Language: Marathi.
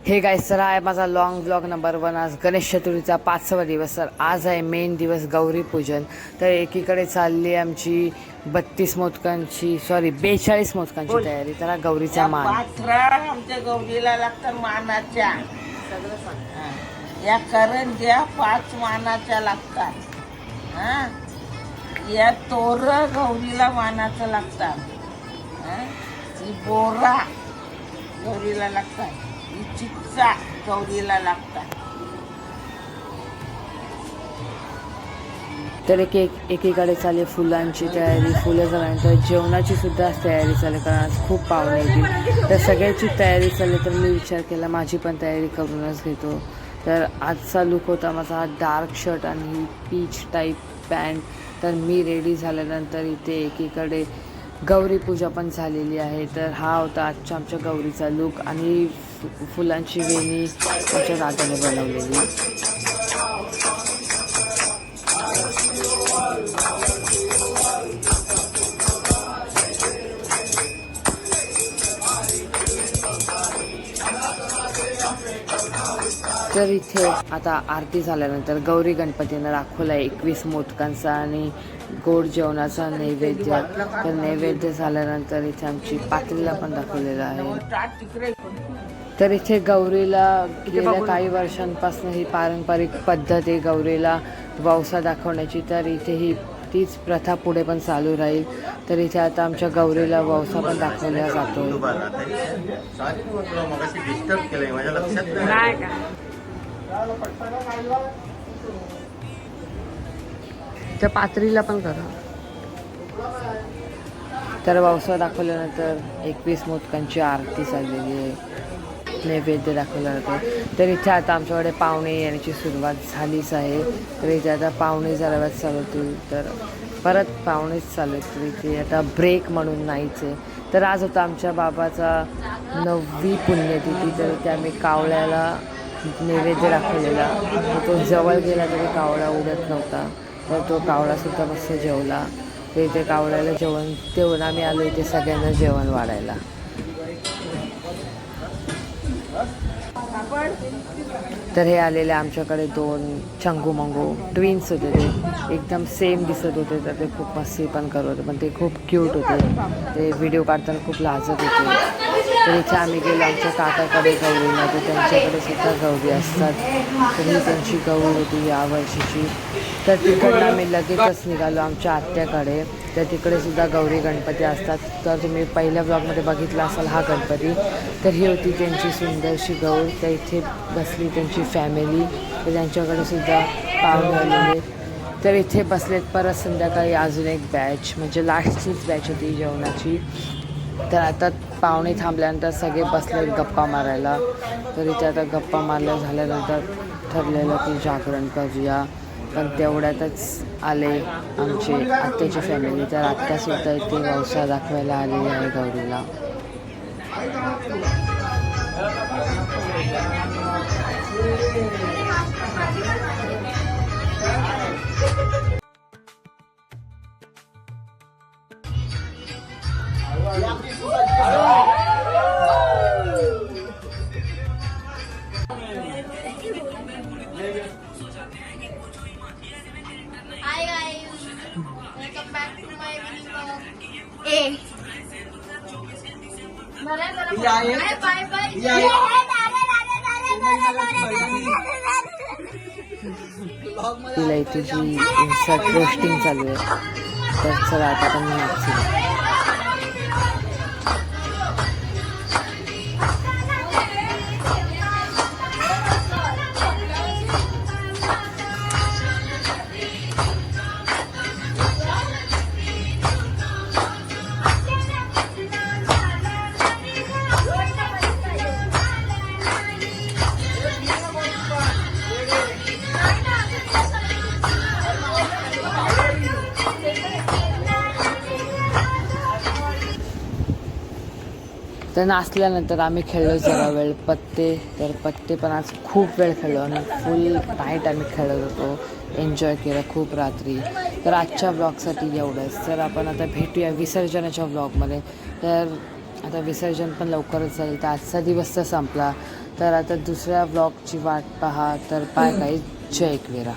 हे गाईस, सर आहे माझा लॉंग ब्लॉग नंबर 1। आज गणेश चतुर्थीचा 5वा दिवस। सर आज आहे मेन दिवस गौरी पूजन। तर एकीकडे चालली आमची 42 मोदकांची 42 मोदकांची तयारी। तर गौरीचा मान आमच्या गौरीला लागतात मानाच्या या करंज्या 5 मानाच्या लागतात। या तोर गौरीला मानाचं लागतात। ही बोरा गौरीला लागतात। ही चिच्चा गौरीला लागतात। तर एकीकडे चालली फुलांची तयारी। फुलं झाल्यानंतर जेवणाची सुद्धा तयारी चालली, कारण आज खूप पाहुणे येतील। तर सगळ्याची तयारी चालली। तर मी विचार केला माझी पण तयारी करूनच घेतो। तर आजचा लुक होता माझा डार्क शर्ट आणि पीच टाईप पॅन्ट। तर मी रेडी झाल्यानंतर इथे एकीकडे गौरी पूजा पण झालेली आहे। तर हा होता आमच्या गौरीचा लुक आणि फुलांची वेणी आमच्या दादाने बनवलेली। तर इथे आता आरती झाल्यानंतर गौरी गणपतींना दाखवला 21 मोदकांचा आणि गोड जेवणाचा नैवेद्य। तर नैवेद्य झाल्यानंतर इथे आमची पात्रीला पण दाखवलेलं आहे। तर इथे गौरीला गेल्या काही वर्षांपासून ही पारंपरिक पद्धत आहे गौरीला वौसा दाखवण्याची। तर इथे ही तीच प्रथा पुढे पण चालू राहील। तर इथे आता आमच्या गौरीला वौसा पण दाखवला जातो। त्या पात्रीला पण करा। तर वौसा दाखवल्यानंतर 21 मोदकांची आरती चाललेली आहे, नैवेद्य दाखवला जातो। तर इथे आता आमच्याकडे पाहुणे येण्याची सुरुवात झालीच आहे। तर इथे आता पाहुणे जरा चालवतील, तर परत पाहुणेच चालू आहेत। तर इथे आता ब्रेक म्हणून नाहीच आहे। तर आज होता आमच्या बाबाचा 9वी पुण्यतिथी। तर इथे आम्ही कावळ्याला नैवेद्य दाखवलेला। तो जवळ गेला तरी कावळा उडत नव्हता। तर तो कावळासुद्धा मस्त जेवला। तर इथे कावळ्याला जेवण देऊन आम्ही आलो इथे सगळ्यांना जेवण वाढायला। तर हे आलेले आमच्याकडे 2 चंगू मंगू ट्विन्स होते। ते एकदम सेम दिसत होते। तर ते खूप मस्ती पण करत होते, पण ते खूप क्यूट होते। ते व्हिडिओ काढताना खूप लाजत होते। तर इथे आम्ही गेलो आमच्या काकाकडे गौरीला। तर त्यांच्याकडे सुद्धा गौरी असतात। तर ही त्यांची गौरी होती यावर्षीची। तर तिकडनं आम्ही लगेचच निघालो आमच्या आत्याकडे। तर तिकडे सुद्धा गौरी गणपती असतात। तर तुम्ही पहिल्या ब्लॉगमध्ये बघितला असाल हा गणपती। तर ही होती त्यांची सुंदरशी गौर। तर इथे बसली त्यांची फॅमिली। तर त्यांच्याकडे सुद्धा पाहुणे आलेले। तर इथे बसलेत। परत संध्याकाळी अजून एक बॅच, म्हणजे लास्टचीच बॅच होती जेवणाची। तर आता पाहुणे थांबल्यानंतर सगळे बसलेत गप्पा मारायला। तर इथे आता गप्पा मारल्या झाल्यानंतर ठरलेलं की जागरण करूया। पण तेवढ्यातच आले आमचे आत्याची फॅमिली। तर आत्यासुद्धा इथे वौसा दाखवायला आलेली आहे गौरीला। Hi guys, welcome back to my vlog. Hey. Bye bye. तिला इथे जी इन्सर्ट रोस्टिंग चालू आहे। तर चला आता पण नाचू। तर नाचल्यानंतर आम्ही खेळलो जरा वेळ पत्ते। तर पत्ते पण आज खूप वेळ खेळलो आणि फुल नाईट आम्ही खेळत होतो, एन्जॉय केलं खूप रात्री। तर आजच्या ब्लॉगसाठी एवढंच। तर आपण आता भेटूया विसर्जनाच्या ब्लॉगमध्ये। तर आता विसर्जन पण लवकरच जाईल। तर आजचा दिवस तर संपला। तर आता दुसऱ्या ब्लॉगची वाट पहा. तर बाय गाईज, जय एकविरा.